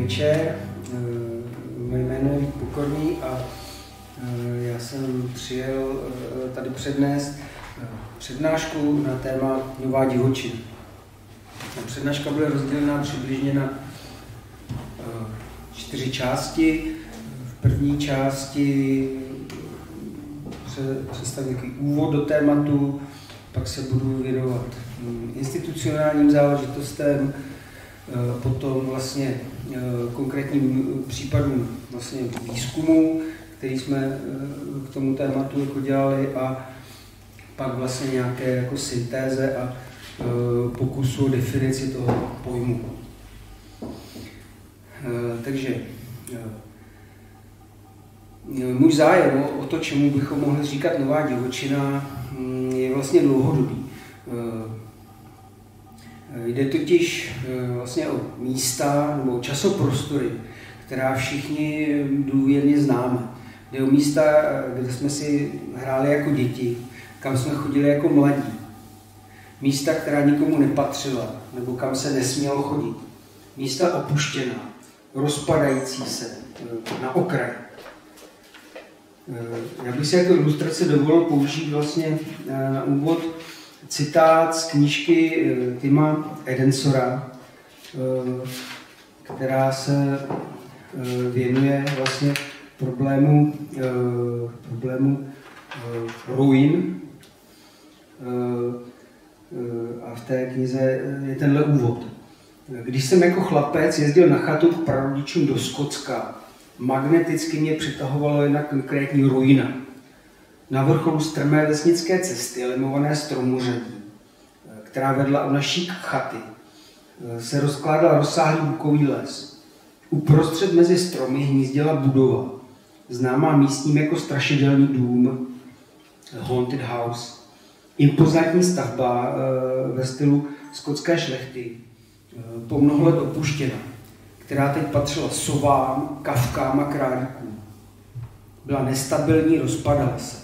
večer, moje jméno je Vít Pokorný a já jsem přijel tady přednést přednášku na téma Nová divočina. Ta přednáška byla rozdělená přibližně na 4 části. V první části představím takový úvod do tématu, pak se budu věnovat institucionálním záležitostem, potom vlastně konkrétním případům vlastně výzkumu, který jsme k tomu tématu jako dělali, a pak vlastně nějaké jako syntéze a pokusu o definici toho pojmu. Takže můj zájem o to, čemu bychom mohli říkat nová divočina, je vlastně dlouhodobý. Jde totiž vlastně o místa nebo o časoprostory, která všichni důvěrně známe. Jde o místa, kde jsme si hráli jako děti, kam jsme chodili jako mladí. Místa, která nikomu nepatřila, nebo kam se nesmělo chodit. Místa opuštěná, rozpadající se na okraji. Já bych si jako ilustraci dovolil použít vlastně na úvod citát z knížky Tima Edensora, která se věnuje vlastně problému ruin. A v té knize je tenhle úvod. Když jsem jako chlapec jezdil na chatu k prarodičům do Skotska, magneticky mě přitahovalo jedna konkrétní ruina. Na vrcholu strmé vesnické cesty, lemované stromořadí, která vedla od naší chaty, se rozkládal rozsáhlý bukový les. Uprostřed mezi stromy hnízdila budova, známá místním jako strašidelný dům, Haunted House. Impozantní stavba ve stylu skotské šlechty, po mnoho let opuštěna, která teď patřila sovám, kavkám a králíkům. Byla nestabilní, rozpadala se.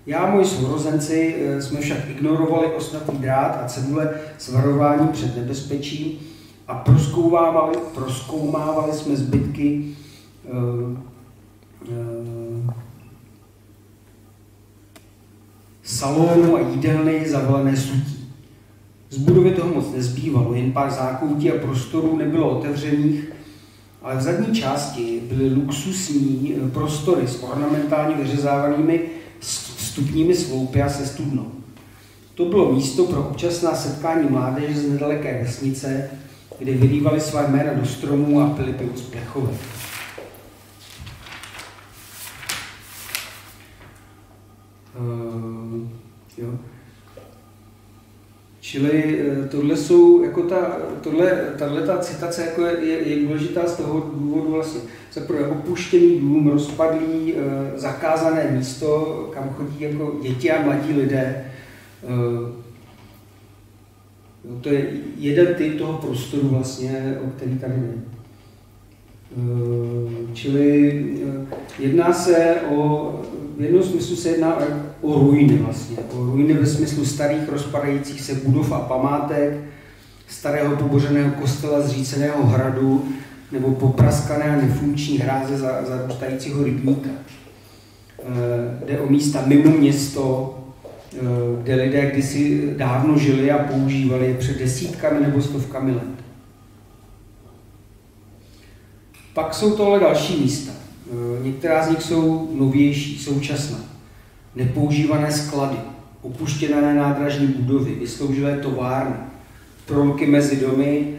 Já a moji sourozenci jsme však ignorovali ostnatý drát a cedule s varováním před nebezpečím a prozkoumávali jsme zbytky salonu a jídelny zavalené sutí. Z budovy toho moc nezbývalo, jen pár zákoutí a prostorů nebylo otevřených, ale v zadní části byly luxusní prostory s ornamentálně vyřezávanými vstupními sloupy a se studnou. To bylo místo pro občasná setkání mládeže z nedaleké vesnice, kde vylívali svá jména do stromů a pili pivo z plechovek. Jo. Čili tohle jsou, jako tato citace jako je důležitá z toho důvodu vlastně. Se pro opuštěný dům, rozpadlý, zakázané místo, kam chodí jako děti a mladí lidé. To je jeden typ toho prostoru vlastně, o který tady jde. Čili jedná se v jednom smyslu se jedná o ruiny vlastně. O ruiny ve smyslu starých rozpadajících se budov a památek, starého pobořeného kostela, zříceného hradu nebo popraskané a nefunkční hráze zarůstajícího rybníka. Jde o místa mimo město, kde lidé kdysi dávno žili a používali je před desítkami nebo stovkami let. Pak jsou tohle další místa. Některá z nich jsou novější, současná. Nepoužívané sklady, opuštěné nádražní budovy, vysloužilé továrny, prolky mezi domy,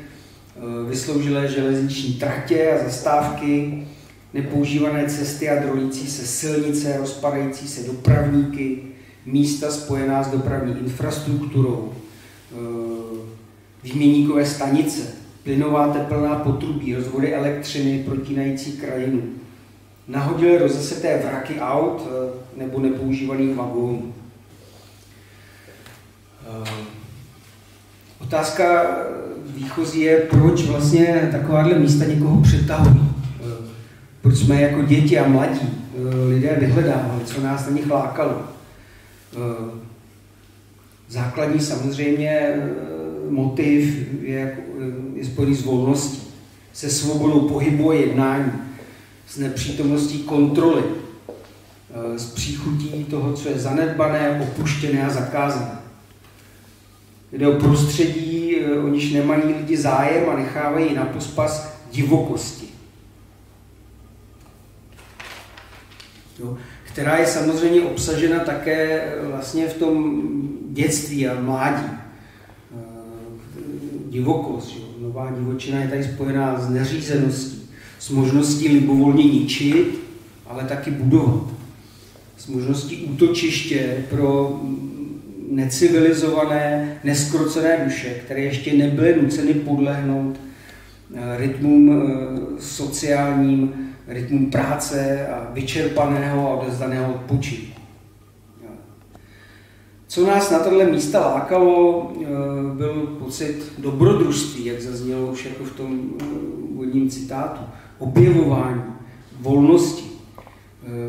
vysloužilé železniční tratě a zastávky, nepoužívané cesty a drolící se silnice, rozpadající se dopravníky, místa spojená s dopravní infrastrukturou, výměníkové stanice, plynová teplná potrubí, rozvody elektřiny protínající krajinu, nahodily rozeseté vraky aut nebo nepoužívaných vagónů. Otázka výchozí je, proč vlastně takováhle místa někoho přitahují. Proč jsme jako děti a mladí lidé vyhledávali, co nás na nich lákalo. Základní samozřejmě motiv je spojený s volností. se svobodou pohybu a jednání, s nepřítomností kontroly, s příchutí toho, co je zanedbané, opuštěné a zakázané. Jde o prostředí, o níž nemají lidi zájem a nechávají na pospas divokosti. Jo, která je samozřejmě obsažena také vlastně v tom dětství a mládí. Divokost, jo. Nová divočina je tady spojená s neřízeností, s možností libovolně ničit, ale taky budovat. S možností útočiště pro necivilizované, neskrocené duše, které ještě nebyly nuceny podlehnout rytmům sociálním, rytmům práce a vyčerpaného a odevzdaného odpočinku. Co nás na tohle místa lákalo, byl pocit dobrodružství, jak zaznělo už jako v tom úvodním citátu, objevování, volnosti,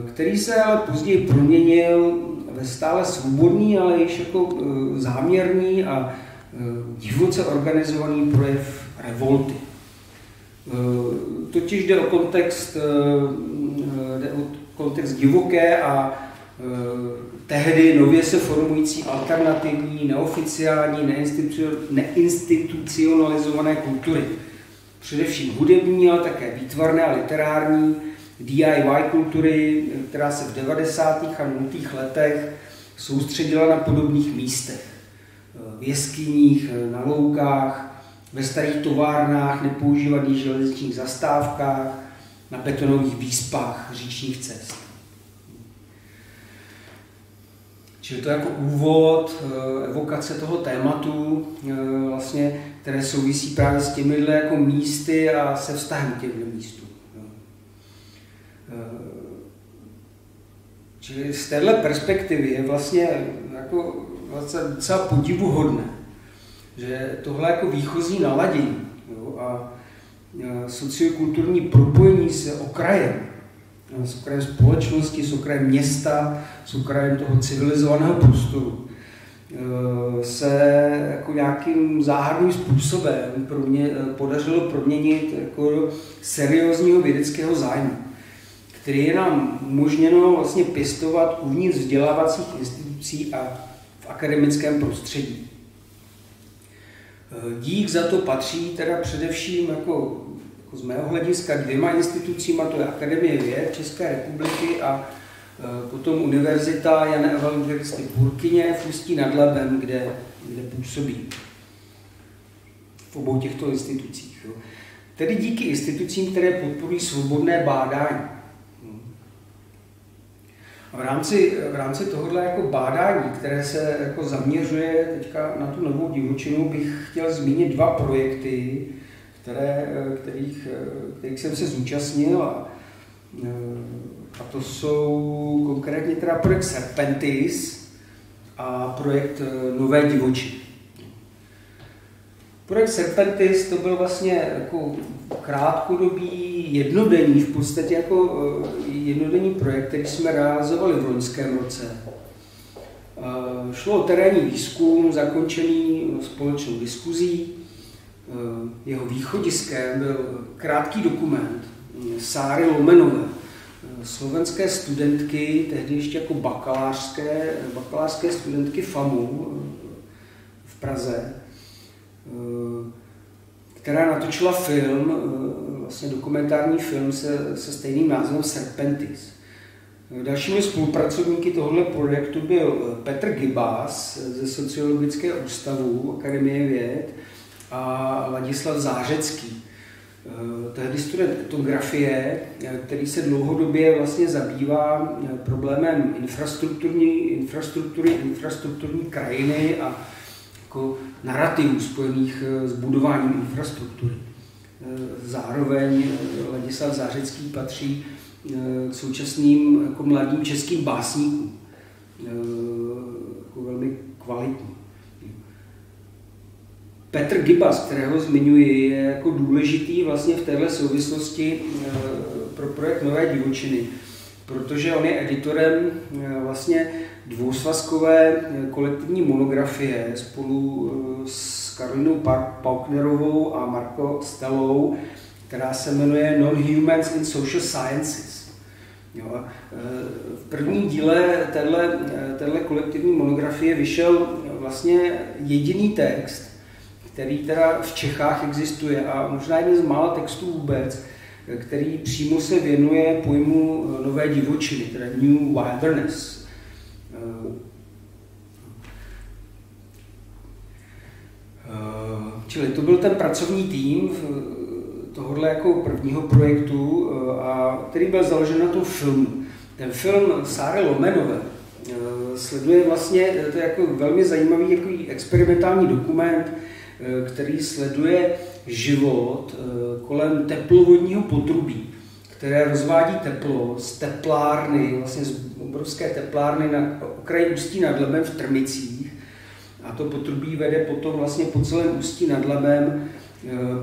který se ale později proměnil ve stále svobodný, ale již jako záměrný a divoce organizovaný projev revolty. Totiž jde o kontext divoké a tehdy nově se formující alternativní, neoficiální, neinstitucionalizované kultury. Především hudební, ale také výtvarné a literární, DIY kultury, která se v 90. a 0. letech soustředila na podobných místech. V jeskyních, na loukách, ve starých továrnách, nepoužívaných železničních zastávkách, na betonových výspách říčních cest. Čili to jako úvod, evokace toho tématu, vlastně, které souvisí právě s těmihle jako místy a se vztahem k těmhle místům. Čili z téhle perspektivy je vlastně jako docela podivuhodné, že tohle jako výchozí naladění, jo, a sociokulturní propojení se okrajem, s okrajem společnosti, s okrajem města, s okrajem toho civilizovaného prostoru, se jako nějakým záhadným způsobem podařilo proměnit jako do seriózního vědeckého zájmu, který je nám umožněno vlastně pěstovat uvnitř vzdělávacích institucí a v akademickém prostředí. Dík za to patří teda především jako z mého hlediska 2 institucím, a to je Akademie věd České republiky a potom Univerzita Jana Evangelisty Purkyně v Ústí nad Labem, kde působí v obou těchto institucích. Jo. Tedy díky institucím, které podporují svobodné bádání. A v rámci tohohle jako bádání, které se jako zaměřuje teďka na tu novou divočinu, bych chtěl zmínit 2 projekty, kterých jsem se zúčastnil, a to jsou konkrétně teda projekt Serpentis a projekt Nové divočiny. Projekt Serpentis to byl vlastně jako krátkodobý, jednodenní, v podstatě jako jednodenní projekt, který jsme realizovali v loňském roce. Šlo o terénní výzkum, zakončený společnou diskuzí. Jeho východiskem byl krátký dokument Sáry Lomenové, slovenské studentky, tehdy ještě jako bakalářské studentky FAMu v Praze, která natočila film, vlastně dokumentární film se stejným názvem Serpentis. Dalšími spolupracovníky tohoto projektu byl Petr Gibas ze Sociologického ústavu Akademie věd a Ladislav Zářecký, tehdy student etnografie, který se dlouhodobě vlastně zabývá problémem infrastrukturní krajiny a jako narrativů spojených s budováním infrastruktury. Zároveň Ladislav Zářecký patří k současným jako mladým českým básníkům, jako velmi kvalitní. Petr Gibas, kterého zmiňuji, je jako důležitý vlastně v této souvislosti pro projekt Nové divočiny, protože on je editorem vlastně dvousvazkové kolektivní monografie spolu s Karolinou Pauknerovou a Marko Stelou, která se jmenuje Non-Humans in Social Sciences. Jo, v prvním díle téhle kolektivní monografie vyšel vlastně jediný text, který teda v Čechách existuje a možná jeden z mála textů vůbec, který přímo se věnuje pojmu nové divočiny, teda New Wilderness. Čili to byl ten pracovní tým tohohle jako prvního projektu, který byl založen na tom filmu. Ten film Sáry Lomenové sleduje vlastně, to je jako velmi zajímavý jako experimentální dokument, který sleduje život kolem teplovodního potrubí, které rozvádí teplo z teplárny, vlastně z obrovské teplárny na okraji Ústí nad Labem v Trmicích. A to potrubí vede potom vlastně po celém Ústí nad Labem,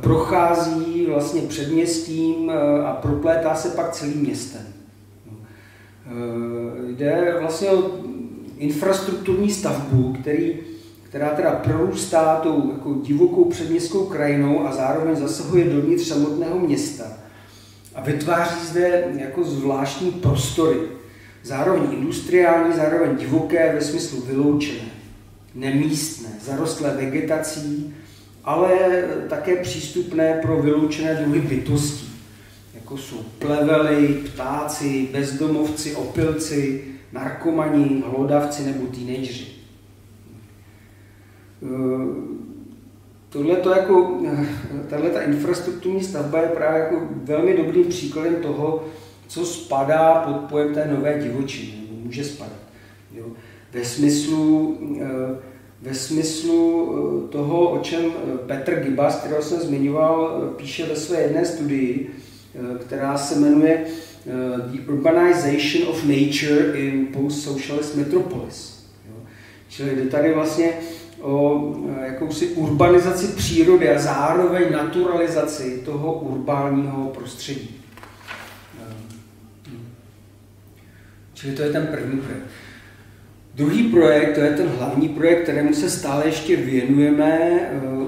prochází vlastně předměstím a proplétá se pak celým městem. Jde vlastně o infrastrukturní stavbu, která teda prorůstá tou jako divokou předměstskou krajinou a zároveň zasahuje dovnitř samotného města. A vytváří zde jako zvláštní prostory. Zároveň industriální, zároveň divoké ve smyslu vyloučené, nemístné, zarostlé vegetací, ale také přístupné pro vyloučené druhy bytostí, jako jsou plevely, ptáci, bezdomovci, opilci, narkomani, hlodavci nebo teenageři. Tato infrastrukturní stavba je právě jako velmi dobrým příkladem toho, co spadá pod pojem té nové divočiny, nebo může spadat. Jo? Ve smyslu toho, o čem Petr Gibas, kterého jsem zmiňoval, píše ve své jedné studii, která se jmenuje The Urbanization of Nature in Post-Socialist Metropolis. Jo? Čili jde tady vlastně o jakousi urbanizaci přírody a zároveň naturalizaci toho urbánního prostředí. Čili to je ten první projekt. Druhý projekt, to je ten hlavní projekt, kterému se stále ještě věnujeme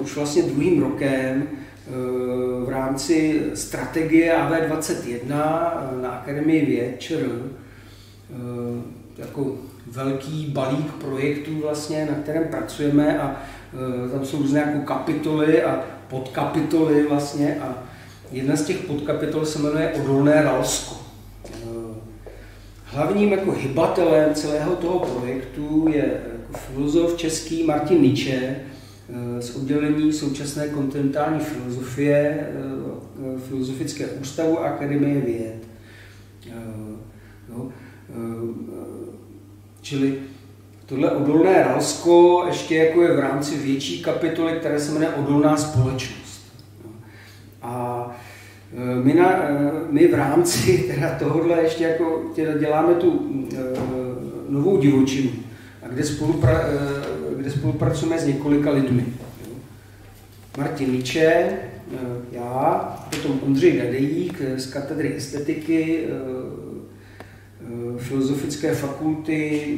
už vlastně druhým rokem v rámci strategie AV21 na Akademii věd ČR. Jako velký balík projektů vlastně, na kterém pracujeme a tam jsou různé jako kapitoly a podkapitoly vlastně a jedna z těch podkapitol se jmenuje Odolné Ralsko. Hlavním jako hybatelem celého toho projektu je jako filozof český Martin Niče z oddělení současné kontinentální filozofie Filozofického ústavu Akademie věd. Čili tohle Odolné Ralsko ještě jako je v rámci větší kapitoly, která se jmenuje Odolná společnost. A my v rámci teda tohohle ještě jako děláme tu novou divočinu, a kde spolupracujeme s několika lidmi. Martin Niče, já, potom Ondřej Dadejík z katedry estetiky Filozofické fakulty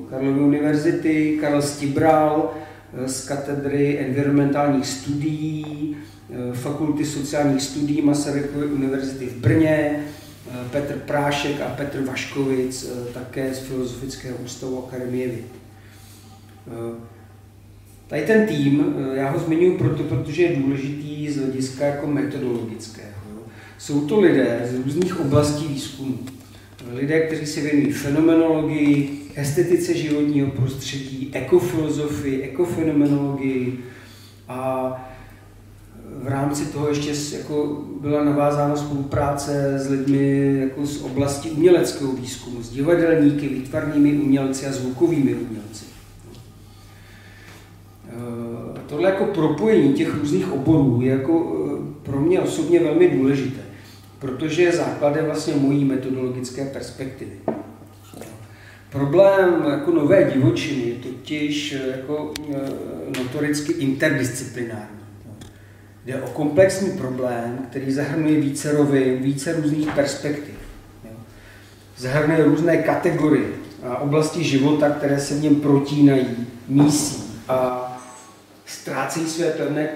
Karlovy univerzity, Karel Stibral z katedry environmentálních studií Fakulty sociálních studií Masarykovy univerzity v Brně, Petr Prášek a Petr Vaškovic také z Filozofického ústavu Akademie věd. Tady ten tým, já ho zmiňuji protože je důležitý z hlediska jako metodologického. Jsou to lidé z různých oblastí výzkumu. Lidé, kteří se věnují fenomenologii, estetice životního prostředí, ekofilozofii, ekofenomenologii a v rámci toho ještě jako byla navázána spolupráce s lidmi jako z oblasti uměleckého výzkumu, s divadelníky, výtvarnými umělci a zvukovými umělci. Tohle jako propojení těch různých oborů je jako pro mě osobně velmi důležité, protože je základem vlastně mojí metodologické perspektivy. Problém jako nové divočiny je totiž jako notoricky interdisciplinární. Jde o komplexní problém, který zahrnuje více rovin, více různých perspektiv. Zahrnuje různé kategorie a oblasti života, které se v něm protínají, mísí a ztrácejí své pevné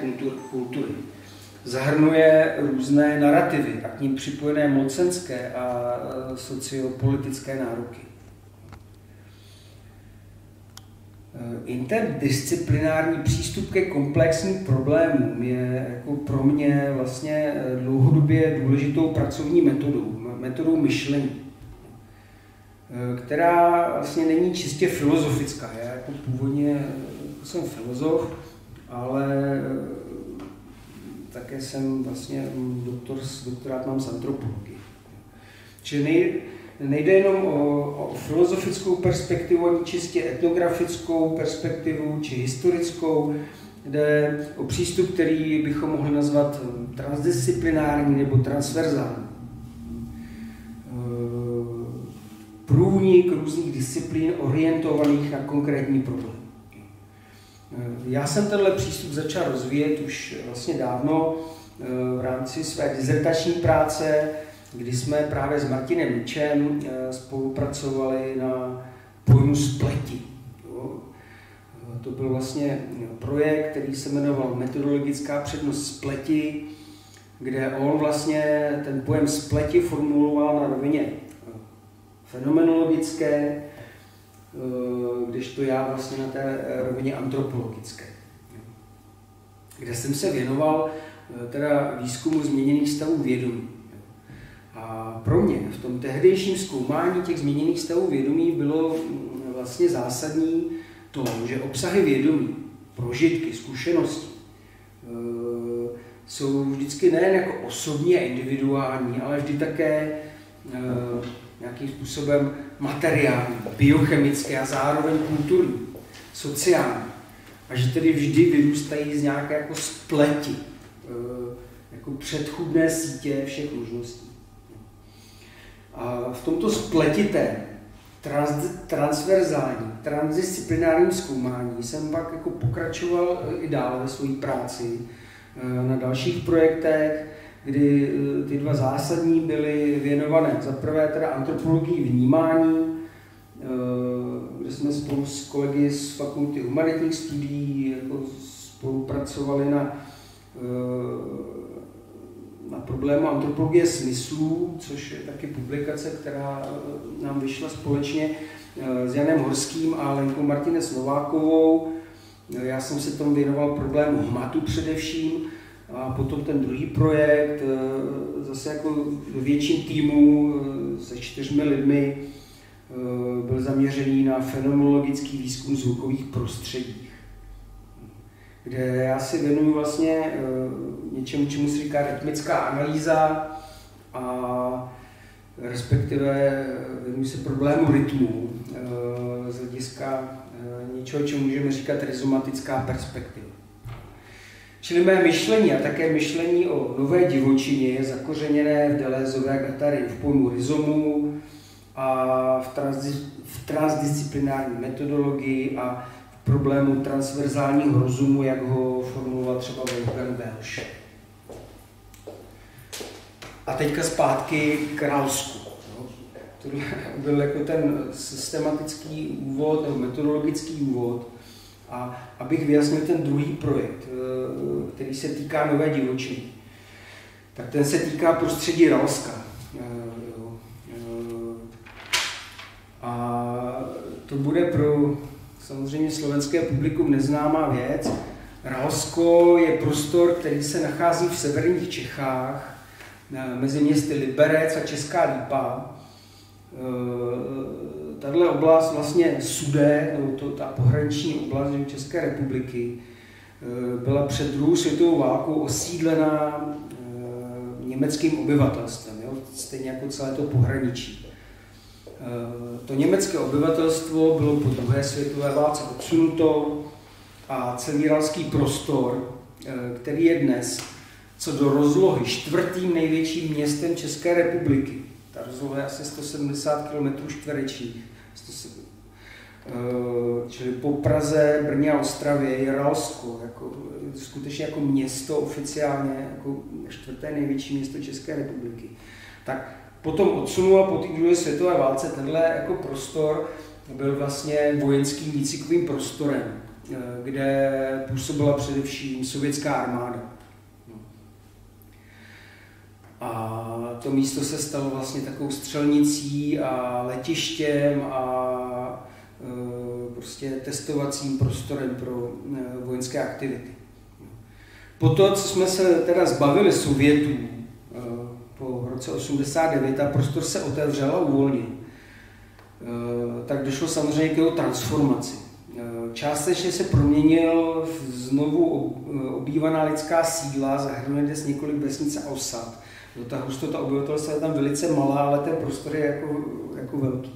kultury. zahrnuje různé narrativy a k nim připojené mocenské a sociopolitické nároky. Interdisciplinární přístup ke komplexním problémům je jako pro mě vlastně dlouhodobě důležitou pracovní metodou myšlení, která vlastně není čistě filozofická. Já jako původně jsem filozof, ale také jsem vlastně doktorát mám z antropologie. Čili nejde jenom o filozofickou perspektivu, ani čistě etnografickou perspektivu či historickou. Jde o přístup, který bychom mohli nazvat transdisciplinární nebo transverzální. Průnik různých disciplín orientovaných na konkrétní problém. Já jsem tenhle přístup začal rozvíjet už vlastně dávno v rámci své dizertační práce, kdy jsme právě s Martinem Ničem spolupracovali na pojmu spleti. To byl vlastně projekt, který se jmenoval Metodologická přednost spleti, kde on vlastně ten pojem spleti formuloval na rovině fenomenologické, kdežto já vlastně na té rovině antropologické, kde jsem se věnoval teda výzkumu změněných stavů vědomí. A pro mě v tom tehdejším zkoumání těch změněných stavů vědomí bylo vlastně zásadní to, že obsahy vědomí, prožitky, zkušenosti jsou vždycky nejen jako osobní a individuální, ale vždy také nějakým způsobem materiální, biochemické a zároveň kulturní, sociální. A že tedy vždy vyrůstají z nějaké jako spleti, jako předchůdné sítě všech možností. A v tomto spletitém, transverzální, transdisciplinárním zkoumání jsem pak jako pokračoval i dále ve své práci na dalších projektech, kdy ty dva zásadní byly věnované za prvé teda antropologii vnímání, kde jsme spolu s kolegy z Fakulty humanitních studií jako spolupracovali na problému antropologie smyslů, což je taky publikace, která nám vyšla společně s Janem Horským a Lenkou Martinez Novákovou. Já jsem se tomu věnoval problému hmatu především, a potom ten druhý projekt, zase jako ve větším týmu se 4 lidmi, byl zaměřený na fenomenologický výzkum zvukových prostředí, kde já si věnuju vlastně něčemu, čemu se říká rytmická analýza a respektive věnuju se problému rytmu z hlediska něčeho, čemu můžeme říkat rizomatická perspektiva. Čili mé myšlení a také myšlení o nové divočině je zakořeněné v Deleuzeové a Guattari v pojmu rizomu a v transdisciplinární metodologii a v problému transverzálního rozumu, jak ho formuloval třeba Wolfgang Welsch. A teďka zpátky k Ralsku. To byl jako ten systematický úvod nebo metodologický úvod. A abych vyjasnil ten druhý projekt, který se týká nové divočiny, tak ten se týká prostředí Ralska. A to bude pro samozřejmě slovenské publikum neznámá věc. Ralsko je prostor, který se nachází v severních Čechách, mezi městy Liberec a Česká Lípa. Tahle oblast vlastně Sudé, ta pohraniční oblast České republiky, byla před druhou světovou válkou osídlena německým obyvatelstvem, stejně jako celé to pohraničí. To německé obyvatelstvo bylo po druhé světové válce odsunuto a celý ralský prostor, který je dnes co do rozlohy 4. největším městem České republiky. Ta rozloha je asi 170 km čtverečních. Čili po Praze, Brně a Ostravě je Ralsko skutečně jako město oficiálně, jako 4. největší město České republiky. Tak potom odsunu a po té druhé světové válce tenhle jako prostor byl vlastně vojenským výcvikovým prostorem, kde působila především sovětská armáda. to místo se stalo vlastně takovou střelnicí a letištěm a prostě testovacím prostorem pro vojenské aktivity. Po to, co jsme se teda zbavili Sovětů po roce 89 a prostor se otevřel a uvolnil, tak došlo samozřejmě k jeho transformaci. Částečně se proměnil v znovu obývaná lidská sídla, zahrnuje dnes několik vesnic a osad. Ta hustota obyvatelstva je tam velice malá, ale ten prostor je jako velký.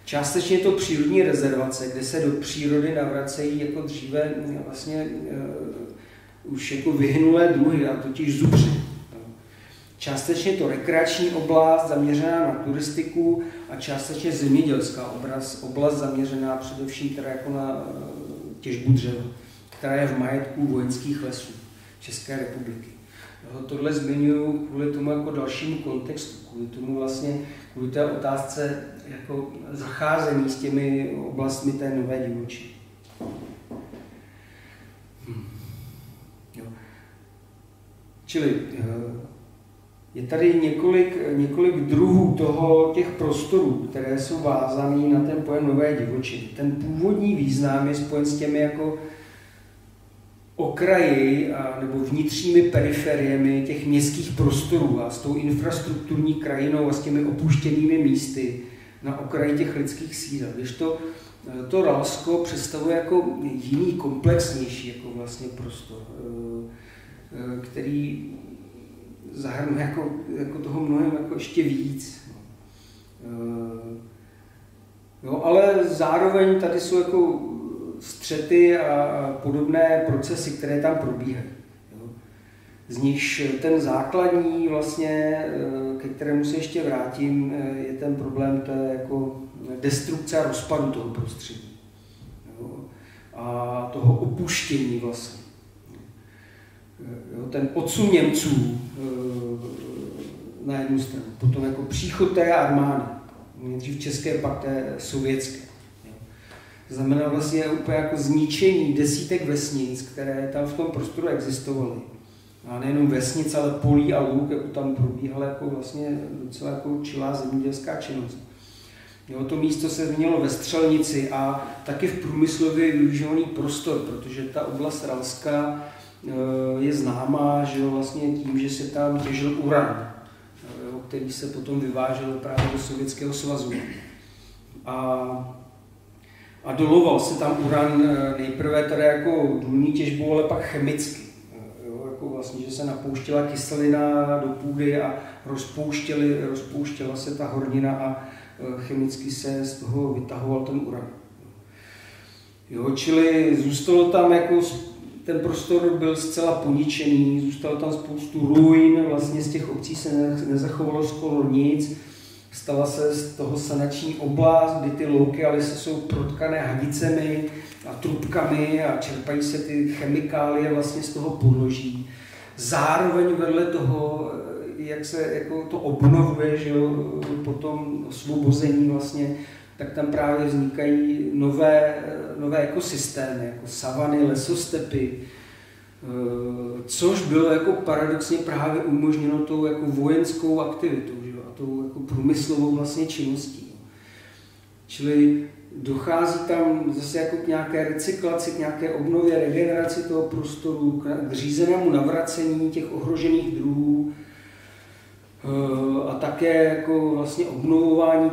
Částečně je to přírodní rezervace, kde se do přírody navracejí jako dříve vlastně už jako vyhynulé druhy, a totiž zubři. Částečně je to rekreační oblast zaměřená na turistiku a částečně zemědělská oblast zaměřená především teda jako na těžbu dřeva, která je v majetku vojenských lesů České republiky. Tohle zmiňuji kvůli tomu jako dalšímu kontextu, kvůli té otázce jako zacházení s těmi oblastmi té nové divočiny. Čili je tady několik druhů těch prostorů, které jsou vázané na ten pojem nové divočiny. Ten původní význam je spojen s těmi jako okraji nebo vnitřními periferiemi těch městských prostorů a s tou infrastrukturní krajinou a s těmi opuštěnými místy na okraji těch lidských sídel. Když to Ralsko představuje jako jiný, komplexnější jako vlastně prostor, který zahrnuje jako toho mnohem jako ještě víc. Jo, ale zároveň tady jsou jako střety a podobné procesy, které tam probíhají. Jo. Z nichž ten základní vlastně, ke kterému se ještě vrátím, je ten problém té jako destrukce a rozpadu toho prostředí. Jo. A toho opuštění vlastně. Jo, ten odsun Němců na jednu stranu, potom jako příchod té armády, nejdřív české, pak té sovětské. Jo. To znamená vlastně úplně jako zničení desítek vesnic, které tam v tom prostoru existovaly. A nejenom vesnic, ale polí a luk, jako tam probíhala jako vlastně docela jako čilá zemědělská činnost. Jo, to místo se změnilo ve střelnici a taky v průmyslově využívaný prostor, protože ta oblast Ralska je známá, že vlastně tím, že se tam těžil uran, který se potom vyvážel právě do Sovětského svazu. A doloval se tam uran nejprve tady jako důlní těžbou, ale pak chemicky. Jo, jako vlastně, že se napouštěla kyselina do půdy a rozpouštěla se ta hornina a chemicky se z toho vytahoval ten uran. Jo, čili zůstalo tam jako ten prostor byl zcela poničený, zůstalo tam spoustu ruin, vlastně z těch obcí se nezachovalo skoro nic. Stala se z toho sanační oblast, kdy ty louky a lesy jsou protkané hadicemi a trubkami a čerpají se ty chemikálie vlastně z toho podloží. Zároveň vedle toho, jak se jako to obnovuje, že jo, po tom osvobození vlastně, tak tam právě vznikají nové ekosystémy, jako savany, lesostepy, což bylo jako paradoxně právě umožněno tou jako vojenskou aktivitou, že? A tou jako průmyslovou vlastně činností. Čili dochází tam zase jako k nějaké recyklaci, k nějaké obnově, regeneraci toho prostoru, k řízenému navracení těch ohrožených druhů, a také jako vlastně obnovování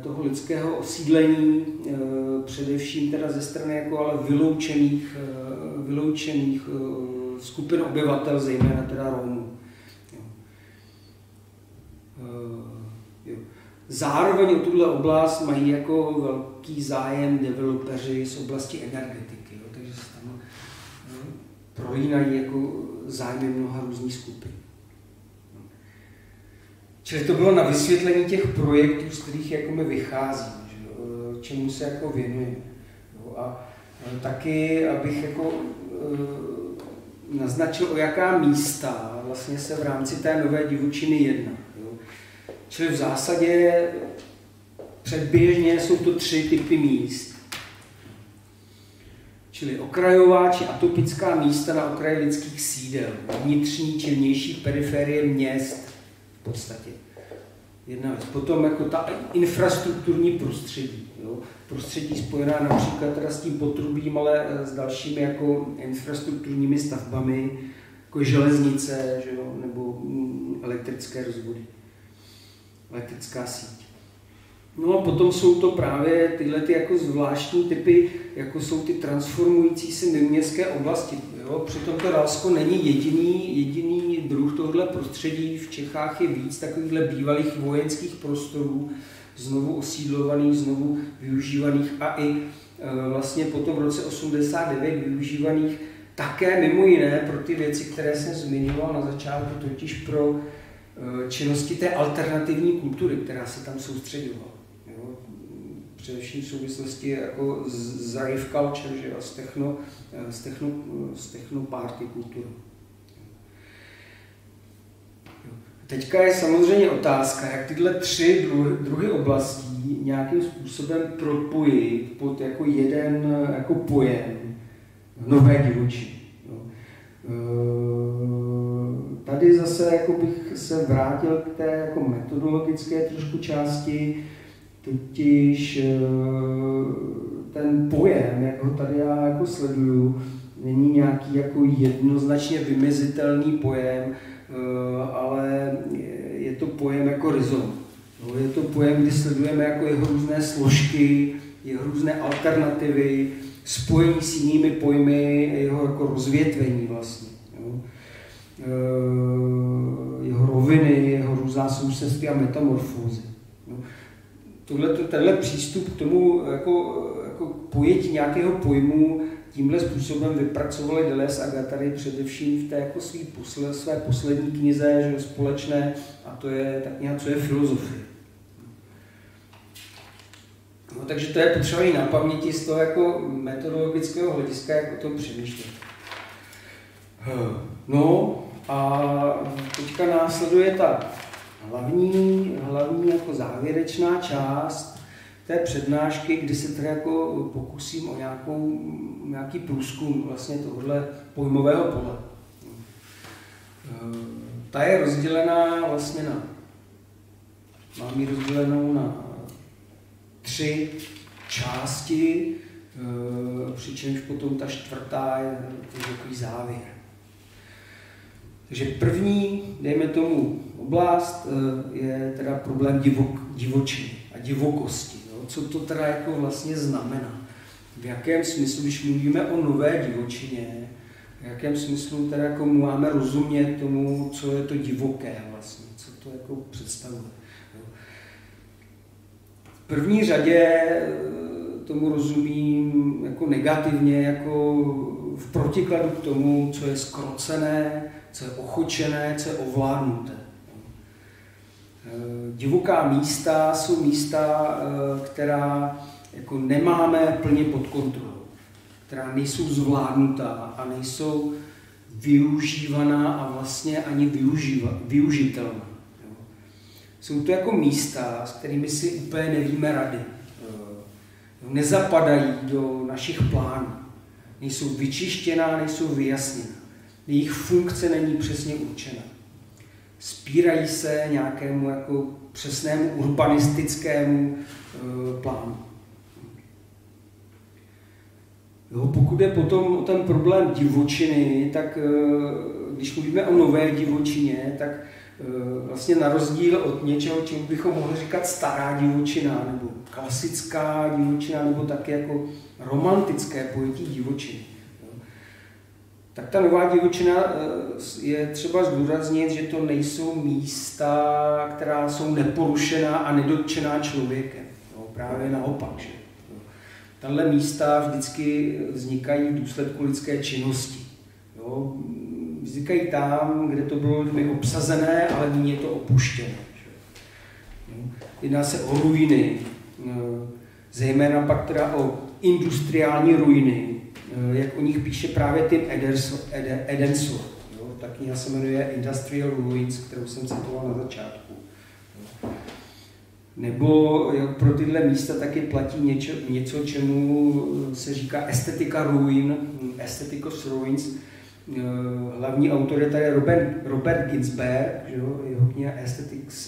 toho lidského osídlení, především teda ze strany jako ale vyloučených skupin obyvatel, zejména teda Romů. Zároveň o tuhle oblast mají jako velký zájem developeři z oblasti energetiky, jo, takže se tam prolínají jako zájmy mnoha různých skupin. Čili to bylo na vysvětlení těch projektů, z kterých jako my vycházíme, že, čemu se jako věnujeme. A taky, abych jako naznačil, o jaká místa vlastně se v rámci té nové divočiny jedná. Jo. Čili v zásadě předběžně jsou to 3 typy míst. čili okrajová či atopická místa na okraji lidských sídel, vnitřní či vnější periferie měst v podstatě. Jedna věc. Potom jako ta infrastrukturní prostředí. Jo? Prostředí spojená například teda s tím potrubím, ale s dalšími jako infrastrukturními stavbami, jako železnice, že jo? Nebo elektrické rozvody, elektrická síť. No a potom jsou to právě tyhle ty jako zvláštní typy, jako jsou ty transformující se mimoměstské oblasti. Jo? Přitom to Ralsko není jediný druh tohoto prostředí. V Čechách je víc takovýchhle bývalých vojenských prostorů, znovu osídlovaných, znovu využívaných a i vlastně potom v roce 89 využívaných také mimo jiné pro ty věci, které jsem zmiňoval na začátku, totiž pro činnosti té alternativní kultury, která se tam soustředovala. Především v souvislosti jako s rave culture, že, a s techno-party kulturou. Teďka je samozřejmě otázka, jak tyhle tři druhy oblastí nějakým způsobem propojit pod jako jeden jako pojem nové divočiny. Tady zase jako bych se vrátil k té jako metodologické trošku části, totiž ten pojem, jak ho tady já jako sleduju, není nějaký jako jednoznačně vymezitelný pojem, ale je to pojem jako rizom. Je to pojem, kdy sledujeme jako jeho různé složky, jeho různé alternativy, spojení s jinými pojmy, jeho jako rozvětvení vlastně. Jeho roviny, jeho různá sousedství a metamorfózy. Tenhle přístup k tomu jako pojetí nějakého pojmu tímhle způsobem vypracovali Deleuze a Guattari především v té jako své poslední knize, že společné, a to je tak nějak, co je filozofie. No, takže to je potřeba i na paměti z toho jako metodologického hlediska, jak o tom přemýšlet. No a teďka následuje ta hlavní jako závěrečná část té přednášky, kdy se tedy jako pokusím o nějaký průzkum vlastně tohohle pojmového pole. Ta je rozdělená vlastně mám ji rozdělenou na 3 části, přičemž potom ta 4. je takový závěr. Takže první, dejme tomu, oblast je teda problém divočiny a divokosti. Jo? Co to teda jako vlastně znamená? V jakém smyslu, když mluvíme o nové divočině, v jakém smyslu teda jako máme rozumět tomu, co je to divoké vlastně, co to jako představuje. Jo? V první řadě tomu rozumím jako negativně, jako v protikladu k tomu, co je zkrocené, co je ochočené, co je ovládnuté. Divoká místa jsou místa, která jako nemáme plně pod kontrolou, která nejsou zvládnutá a nejsou využívaná a vlastně ani využitelná. Jsou to jako místa, s kterými si úplně nevíme rady. Nezapadají do našich plánů. Nejsou vyčištěná, nejsou vyjasněná. Jejich funkce není přesně určena. Spírají se nějakému jako přesnému urbanistickému plánu. Jo, pokud je potom o ten problém divočiny, tak když mluvíme o nové divočině, tak vlastně na rozdíl od něčeho, čemu bychom mohli říkat stará divočina, nebo klasická divočina, nebo taky jako romantické pojetí divočiny. Tak ta nová divočina je třeba zdůraznit, že to nejsou místa, která jsou neporušená a nedotčená člověkem. Jo, právě naopak. Že? Tahle místa vždycky vznikají v důsledku lidské činnosti. Jo? Vznikají tam, kde to bylo lidmi obsazené, ale nyní je to opuštěné. Jedná se o ruiny, zejména pak teda o industriální ruiny, jak o nich píše právě Tim Edensor. Ta kniha se jmenuje Industrial Ruins, kterou jsem citoval na začátku. Nebo pro tyhle místa taky platí něco, čemu se říká estetika ruin, aesthetic of ruins. Hlavní autor je tady Robert Ginsberg, jeho kniha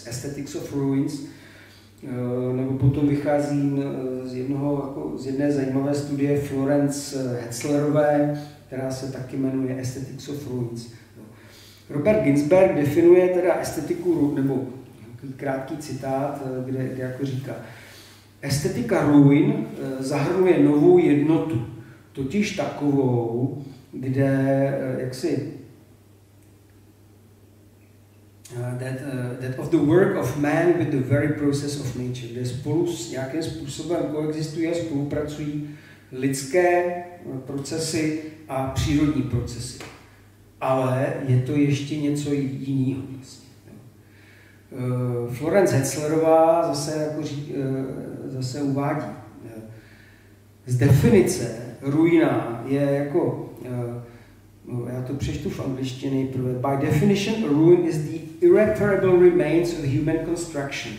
Aesthetics of Ruins. Nebo potom vychází z jedné zajímavé studie Florence Hetzlerové, která se taky jmenuje Aesthetics of Ruins. Robert Ginsberg definuje teda estetiku, nebo krátký citát, kde jako říká: estetika ruin zahrnuje novou jednotu, totiž takovou, kde jaksi that of the work of man with the very process of nature, kde spolu s nějakým způsobem koexistují a spolupracují lidské procesy a přírodní procesy. Ale je to ještě něco jiného vlastně. Florence Hetzlerová zase uvádí. Z definice ruina je jako, já to přečtu v angličtině nejprve. By definition, a ruin is the irreparable remains of human construction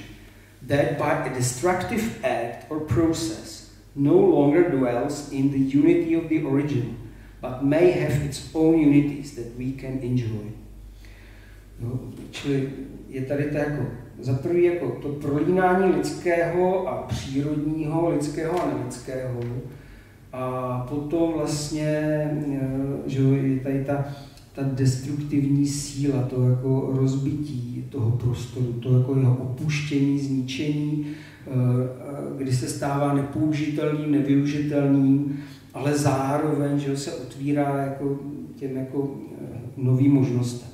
that by a destructive act or process no longer dwells in the unity of the original, but may have its own unities that we can enjoy. No, čili je tady to jako, za prvý jako to prolínání lidského a přírodního, lidského a nelidského, a potom vlastně, že je tady ta destruktivní síla, to jako rozbití toho prostoru, to jako jeho opuštění, zničení, kdy se stává nepoužitelným, nevyužitelným, ale zároveň, že se otvírá jako těm jako novým možnostem.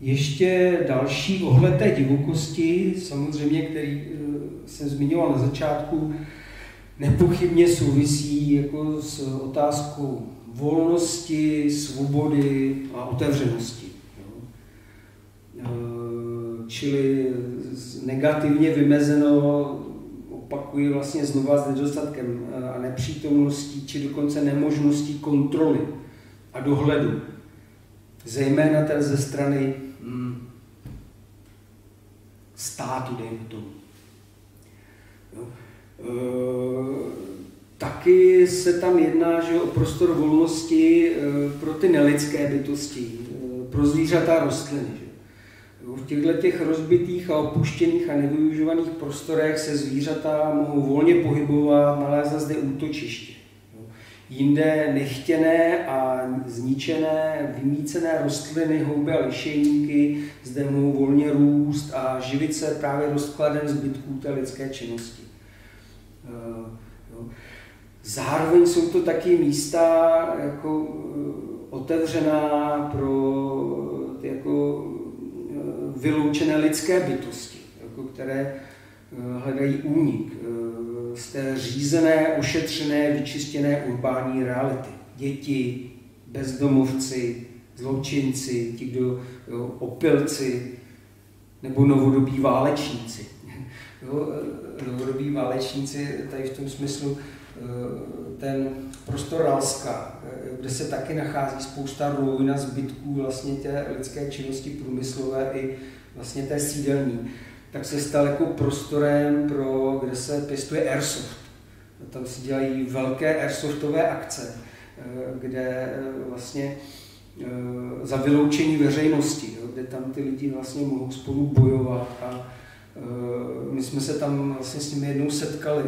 Ještě další ohled té divokosti, samozřejmě, který jsem zmiňoval na začátku, nepochybně souvisí jako s otázkou volnosti, svobody a otevřenosti. Čili negativně vymezeno, opakuji vlastně znova, s nedostatkem a nepřítomností, či dokonce nemožností kontroly a dohledu. Zejména tedy ze strany státu, dejme tomu. Taky se tam jedná, že o prostor volnosti pro ty nelidské bytosti, pro zvířata a rostliny. Že? V těchto rozbitých a opuštěných a nevyužívaných prostorech se zvířata mohou volně pohybovat, nalézat zde útočiště. Jinde nechtěné a zničené, vymýcené rostliny, houby a lišejníky zde mohou volně růst a živit se právě rozkladem zbytků té lidské činnosti. Zároveň jsou to taky místa jako otevřená pro ty jako vyloučené lidské bytosti, jako které hledají únik z té řízené, ošetřené, vyčištěné urbání reality. Děti, bezdomovci, zločinci, ti, kdo opilci, nebo novodobí válečníci. Novodobí válečníci, tady v tom smyslu ten prostor Ralska, kde se taky nachází spousta ruin a zbytků vlastně té lidské činnosti průmyslové i vlastně té sídelní, tak se stal jako prostorem, kde se pěstuje airsoft. Tam se dělají velké airsoftové akce, kde vlastně za vyloučení veřejnosti, kde tam ty lidi vlastně mohou spolu bojovat a my jsme se tam vlastně s nimi jednou setkali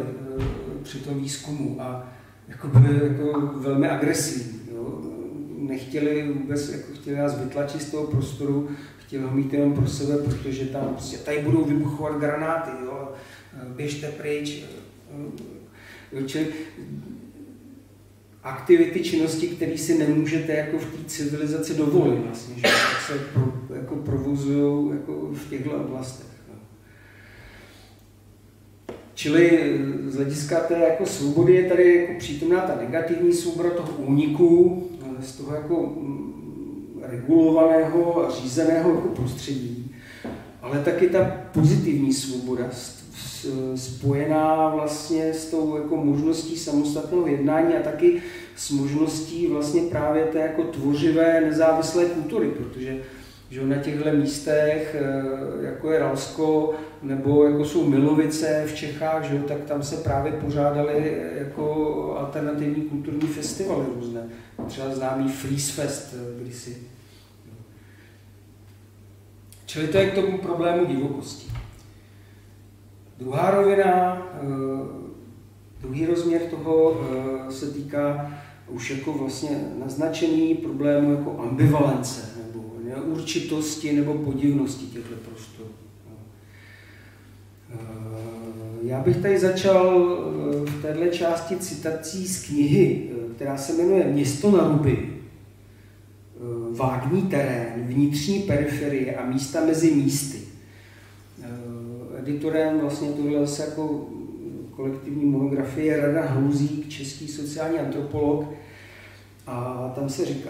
při tom výzkumu a jako byli jako velmi agresivní. Jo. Nechtěli vůbec, jako chtěli nás vytlačit z toho prostoru, chtěli ho mít jenom pro sebe, protože tam prostě tady budou vybuchovat granáty, jo. Běžte pryč. Čili aktivity, činnosti, které si nemůžete jako v té civilizaci dovolit, vlastně, že tak se jako provozují jako v těchto oblastech. Čili z hlediska té jako svobody je tady jako přítomná ta negativní svoboda toho úniku z toho jako regulovaného a řízeného jako prostředí, ale taky ta pozitivní svoboda spojená vlastně s tou jako možností samostatného jednání a taky s možností vlastně právě té jako tvořivé nezávislé kultury, protože že na těchto místech, jako je Ralsko, nebo jako jsou Milovice v Čechách, že, tak tam se právě pořádaly jako alternativní kulturní festivaly různé. Třeba známý Freeze Fest kdysi. Čili to je k tomu problému divokosti. Druhá rovina, druhý rozměr toho se týká už jako vlastně naznačený problému jako ambivalence, nebo neurčitosti, nebo podivnosti těchto prostorů. Já bych tady začal v této části citací z knihy, která se jmenuje Město na ruby, vágní terén, vnitřní periferie a místa mezi místy. Editorem vlastně tohle zase jako kolektivní monografie je Rada Hluzík, český sociální antropolog, a tam se říká,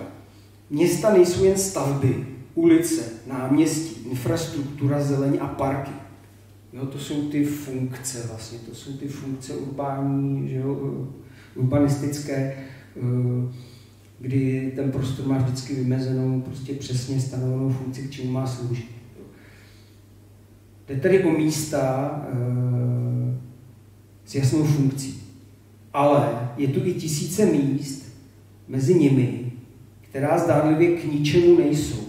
města nejsou jen stavby, ulice, náměstí, infrastruktura, zeleň a parky. Jo, to jsou ty funkce vlastně, to jsou ty funkce urbání, že jo, urbanistické, kdy ten prostor má vždycky vymezenou, prostě přesně stanovenou funkci, k čemu má sloužit. Jde tedy o místa s jasnou funkcí. Ale je tu i tisíce míst mezi nimi, která zdánlivě k ničemu nejsou.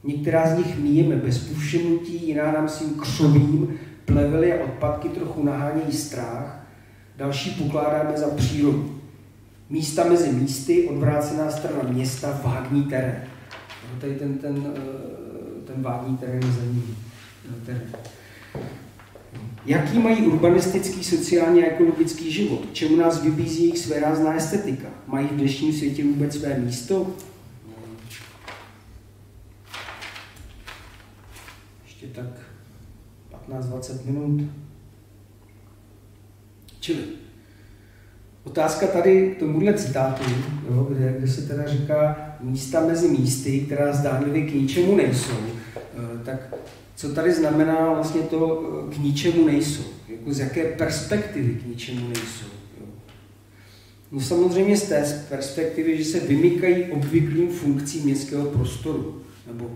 Některá z nich míjeme bez povšimnutí, jiná nám svým křovím, plevely a odpadky trochu nahánějí strach, další pokládáme za přírodu. Místa mezi místy, odvrácená strana města, vágní terén. Tady ten vágní terén je zajímavý. Jaký mají urbanistický, sociální a ekologický život? K čemu nás vybízí jejich svérázná estetika? Mají v dnešním světě vůbec své místo? Ještě tak 15-20 minut. Čili otázka tady k tomuhle citátu, jo, kde se teda říká místa mezi místy, která zdánlivě k ničemu nejsou, tak co tady znamená vlastně to k ničemu nejsou? Jako z jaké perspektivy k ničemu nejsou? Jo? No samozřejmě z té perspektivy, že se vymykají obvyklým funkcím městského prostoru nebo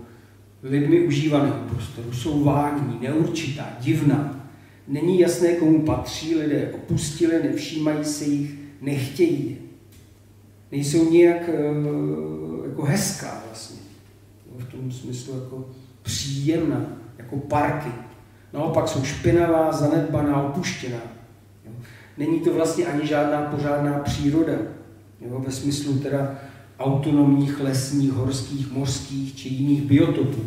lidmi užívaného prostoru. Jsou vágní, neurčitá, divná. Není jasné, komu patří, lidé opustili, nevšímají se jich, nechtějí je. Nejsou nějak jako hezká vlastně. V tom smyslu jako příjemná, jako parky. Naopak jsou špinavá, zanedbaná, opuštěná. Jo. Není to vlastně ani žádná pořádná příroda. Jo, ve smyslu teda autonomních, lesních, horských, mořských či jiných biotopů.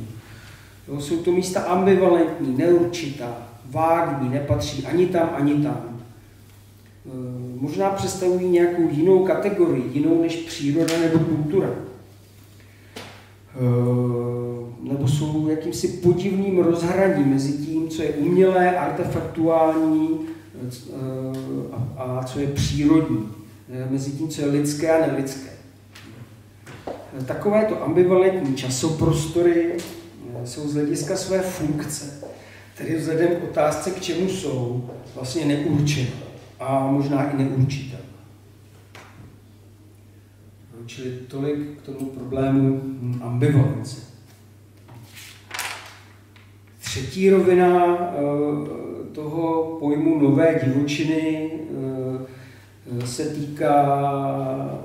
Jo, jsou to místa ambivalentní, neurčitá, vágní, nepatří ani tam, ani tam. Možná představují nějakou jinou kategorii, jinou než příroda nebo kultura. Nebo jsou jakýmsi podivným rozhraním mezi tím, co je umělé, artefaktuální a co je přírodní. Mezi tím, co je lidské a nelidské. Takovéto ambivalentní časoprostory jsou z hlediska své funkce, tedy vzhledem k otázce, k čemu jsou, vlastně neurčené a možná i neurčité. Čili tolik k tomu problému ambivalence. Třetí rovina toho pojmu nové divočiny se týká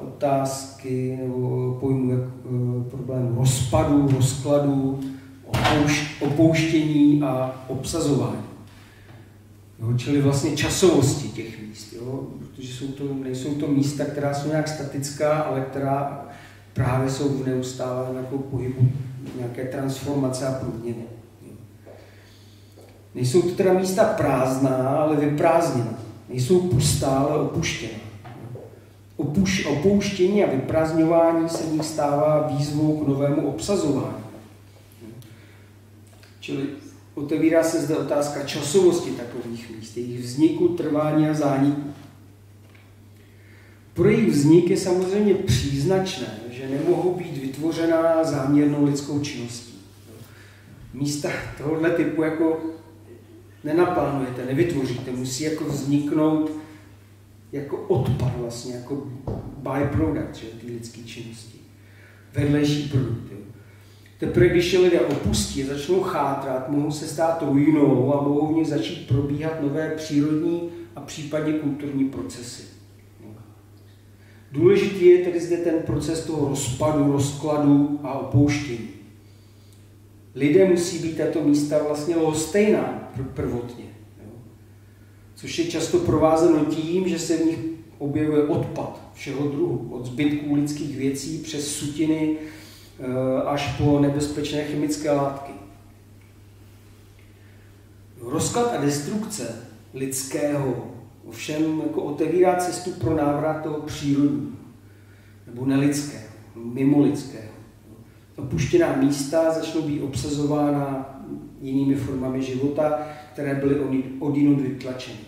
otázky nebo pojmu problému rozpadu, rozkladu, opouštění a obsazování. Jo, čili vlastně časovosti těch míst, jo, protože nejsou to místa, která jsou nějak statická, ale která právě jsou v neustálém jako pohybu, nějaké transformace a průměny. Nejsou to teda místa prázdná, ale vyprázdněná. Nejsou pustá, ale opuštěná. Opouštění a vyprázdňování se v nich stává výzvou k novému obsazování. Čili otevírá se zde otázka časovosti takových míst, jejich vzniku, trvání a zániku. Pro jejich vznik je samozřejmě příznačné, že nemohou být vytvořená záměrnou lidskou činností. Místa tohoto typu jako nenaplánujete, nevytvoříte, musí jako vzniknout jako odpad vlastně, jako byproduct té lidské činnosti. Vedlejší produkt. Teprve když je lidé opustí, začnou chátrat, mohou se stát ruinou a mohou v nich začít probíhat nové přírodní a případně kulturní procesy. Důležitý je tedy zde ten proces toho rozpadu, rozkladu a opouštění. Lidé musí být tato místa vlastně lhostejná prvotně, což je často provázeno tím, že se v nich objevuje odpad všeho druhu, od zbytků lidských věcí přes sutiny až po nebezpečné chemické látky. Rozklad a destrukce lidského ovšem jako otevírá cestu pro návrat toho přírodního, nebo nelidského, mimolidského. Opuštěná místa začnou být obsazována jinými formami života, které byly odjinud vytlačeny.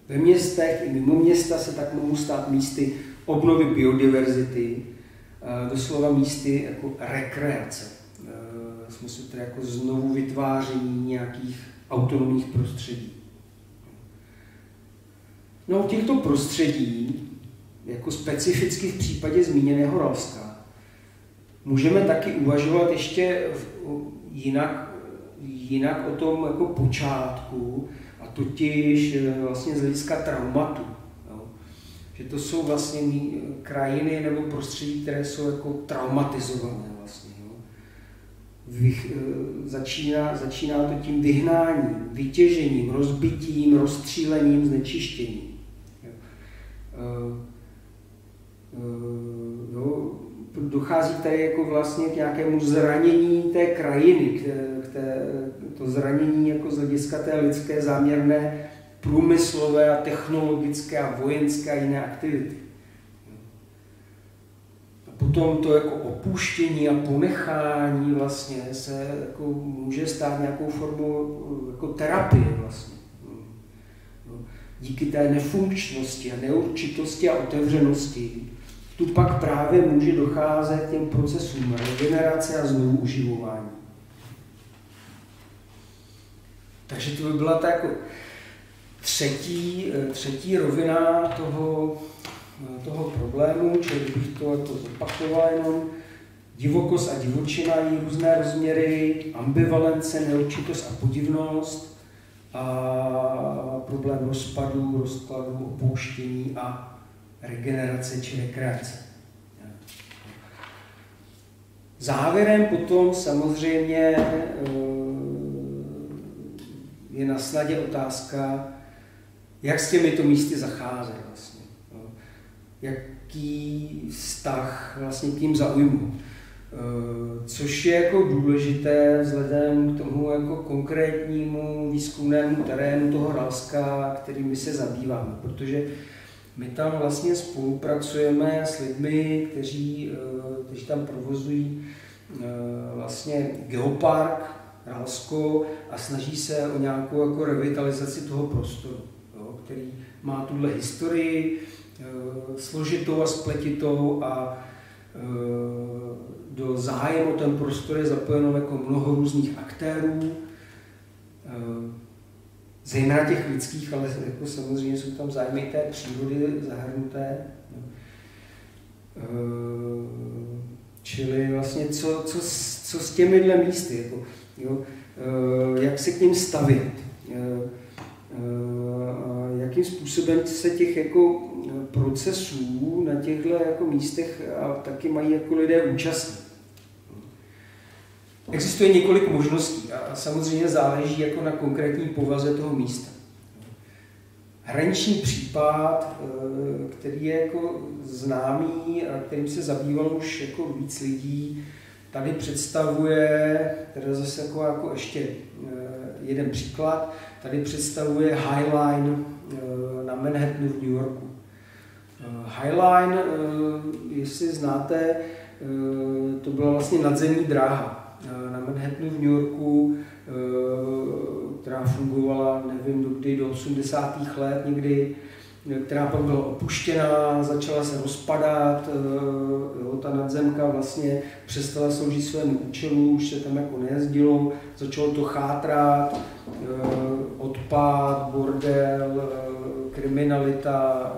Ve městech i mimo města se tak mohou stát místy obnovy biodiverzity, doslova místy jako rekreace, v smyslu tedy jako znovu vytváření nějakých autonomních prostředí. No, těchto prostředí, jako specificky v případě zmíněného Ralska, můžeme taky uvažovat ještě jinak o tom jako počátku, a totiž vlastně z hlediska traumatu. Jo. Že to jsou vlastně krajiny nebo prostředí, které jsou jako traumatizované vlastně. Jo. Začíná to tím vyhnáním, vytěžením, rozbitím, rozstřílením, znečištěním. Dochází tady jako vlastně k nějakému zranění té krajiny, to zranění jako z hlediska té lidské záměrné průmyslové a technologické a vojenské a jiné aktivity. A potom to jako opuštění a ponechání vlastně se jako může stát nějakou formou jako terapie vlastně. Díky té nefunkčnosti a neurčitosti a otevřenosti tu pak právě může docházet k těm procesům regenerace a znovu uživování. Takže to by byla ta jako třetí rovina toho problému, čili bych to jako zopakoval jenom. Divokost a divočina, její různé rozměry, ambivalence, neurčitost a podivnost, a problém rozpadu, rozkladu, opouštění a regenerace či rekreace. Závěrem potom samozřejmě je na snadě otázka, jak s těmito místy zacházet vlastně. Jaký vztah vlastně k tím zaujmu. Což je jako důležité vzhledem k tomu jako konkrétnímu výzkumnému terénu toho Ralska, kterým my se zabýváme, protože my tam vlastně spolupracujeme s lidmi, kteří tam provozují vlastně geopark Ralsko a snaží se o nějakou jako revitalizaci toho prostoru, jo, který má tuhle historii složitou a spletitou a do zájmu ten prostor je zapojeno jako mnoho různých aktérů, zejména těch lidských, ale jako samozřejmě jsou tam zájmy té přírody zahrnuté. Čili vlastně co s těmihle místy, jako, jo, jak se k ním stavět, jakým způsobem se těch jako procesů na těchto jako místech a taky mají jako lidé účastnit. Existuje několik možností a samozřejmě záleží jako na konkrétní povaze toho místa. Hraniční případ, který je jako známý a kterým se zabývalo už jako víc lidí, tady představuje, teda zase jako ještě jeden příklad, tady představuje High Line na Manhattanu v New Yorku. High Line, jestli znáte, to byla vlastně nadzemní dráha na Manhattanu v New Yorku, která fungovala, nevím dokdy, do 80. let někdy, která pak byla opuštěná, začala se rozpadat, jo, ta nadzemka vlastně přestala sloužit svému účelu, už se tam jako nejezdilo, začalo to chátrat, odpad, bordel, kriminalita,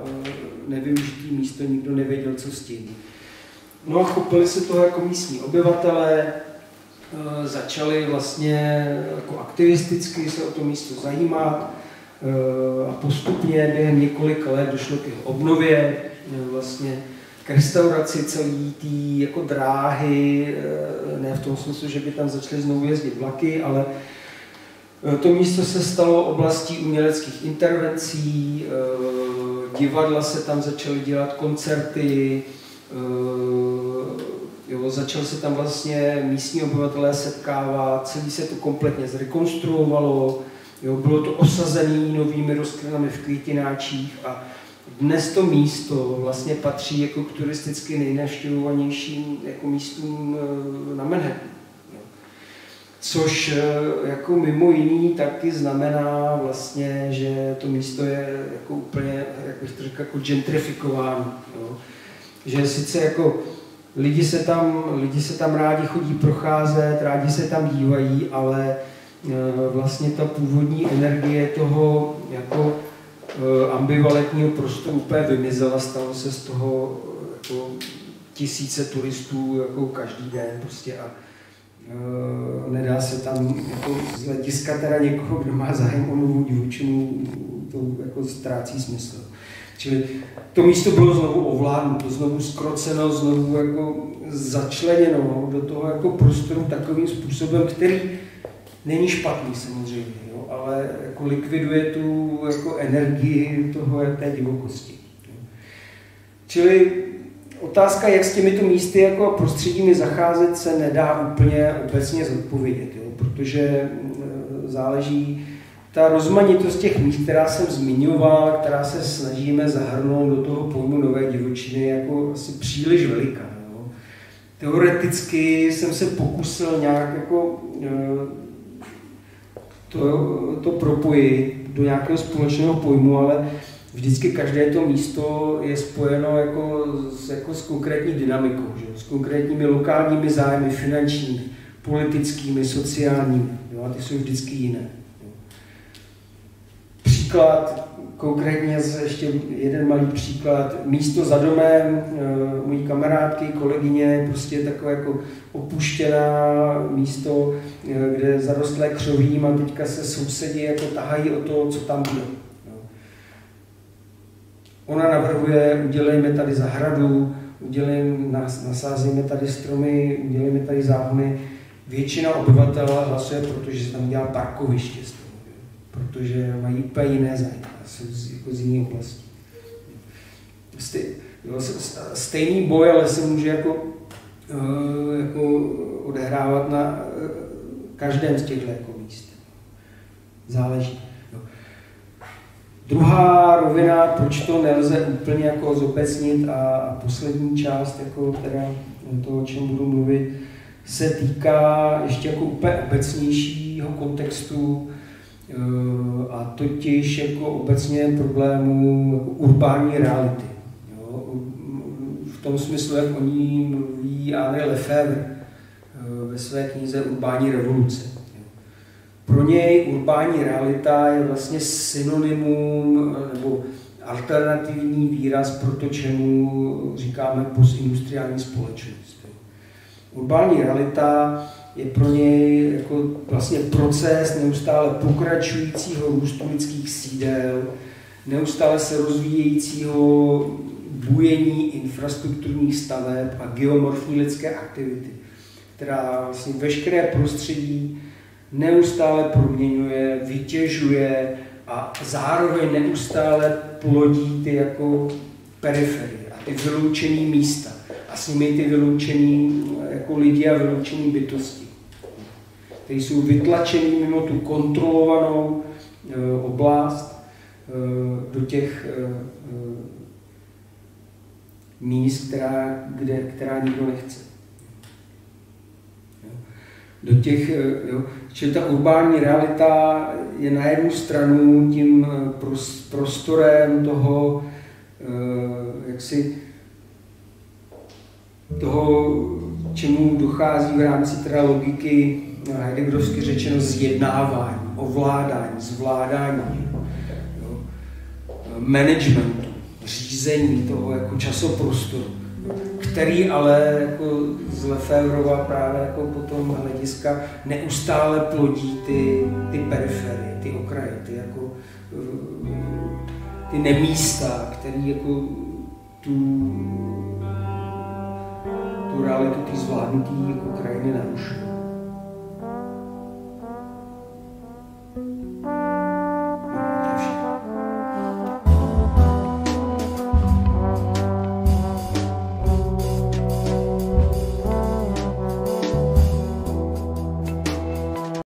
nevyužitý místo, nikdo nevěděl, co s tím. No a chopili se toho jako místní obyvatelé, začali vlastně jako aktivisticky se o to místo zajímat a postupně během několika let došlo k jeho obnově, vlastně k restauraci celé té jako dráhy, ne v tom smyslu, že by tam začaly znovu jezdit vlaky, ale to místo se stalo oblastí uměleckých intervencí, divadla se tam začaly dělat, koncerty, začal se tam vlastně místní obyvatelé setkávat, celý se to kompletně zrekonstruovalo, bylo to osazené novými rostlinami v květináčích a dnes to místo vlastně patří jako k turisticky nejnavštěvovanějším jako místům na Manhattanu. Což jako mimo jiný taky znamená vlastně, že to místo je jako úplně, jak bych to řekl, jako gentrifikováno. Že sice jako lidi se tam rádi chodí procházet, rádi se tam dívají, ale vlastně ta původní energie toho jako ambivalentního prostoru úplně vymizela, stalo se z toho jako tisíce turistů jako každý den prostě a nedá se tam jako z hlediska teda někoho, kdo má zájem o novou divočinu, to jako ztrácí smysl. Čili to místo bylo znovu ovládnuto, znovu zkroceno, znovu jako začleněno do toho jako prostoru takovým způsobem, který není špatný samozřejmě, jo, ale jako likviduje tu jako energii toho té divokosti. Jo. Čili otázka, jak s těmito místy jako prostředími zacházet, se nedá úplně obecně zodpovědět, jo, protože záleží ta rozmanitost těch míst, která jsem zmiňoval, která se snažíme zahrnout do toho pojmu nové divočiny, jako asi příliš veliká. Jo. Teoreticky jsem se pokusil nějak jako to propojit do nějakého společného pojmu, ale vždycky každé to místo je spojeno jako s konkrétní dynamikou, že? S konkrétními lokálními zájmy, finančními, politickými, sociálními, jo? A ty jsou vždycky jiné. Jo? Příklad, konkrétně ještě jeden malý příklad, místo za domem mojí kamarádky, kolegyně, prostě takové jako opuštěná místo, kde zarostlé křovím a teďka se sousedi jako tahají o to, co tam bude. Ona navrhuje, udělejme tady zahradu, nasázejme tady stromy, udělejme tady záhony. Většina obyvatel hlasuje, protože se tam dělá parkoviště, protože mají úplně jiné zájmy, jsou jako z jiné oblasti. Stejný boj, ale se může jako odehrávat na každém z těchto jako míst. Záleží. Druhá rovina, proč to nelze úplně jako zobecnit a poslední část, jako teda toho, o čem budu mluvit, se týká ještě jako úplně obecnějšího kontextu a totiž jako obecně problému jako urbání reality. Jo? V tom smyslu, jak o ní mluví Henri Lefebvre ve své knize Urbání revoluce. Pro něj urbání realita je vlastně synonymum nebo alternativní výraz pro to, čemu říkáme postindustriální společnost. Urbání realita je pro něj jako vlastně proces neustále pokračujícího růstu lidských sídel, neustále se rozvíjejícího bujení infrastrukturních staveb a geomorfní lidské aktivity, která vlastně veškeré prostředí neustále proměňuje, vytěžuje a zároveň neustále plodí ty jako periferie a ty vyloučené místa a s nimi ty vyloučený jako lidi a vyloučené bytosti, které jsou vytlačený mimo tu kontrolovanou oblast do těch míst, která nikdo nechce. Do těch, čili ta urbání realita je na jednu stranu tím prostorem toho, toho, čemu dochází v rámci teda logiky heideggerovsky řečeno zjednávání, ovládání, zvládání, managementu, řízení toho jako časoprostoru. který ale jako z Lefevrova právě jako potom hlediska neustále plodí ty periferie, ty okraje, ty nemísta, který jako tu realitu, ty zvládnutí jako krajiny narušují.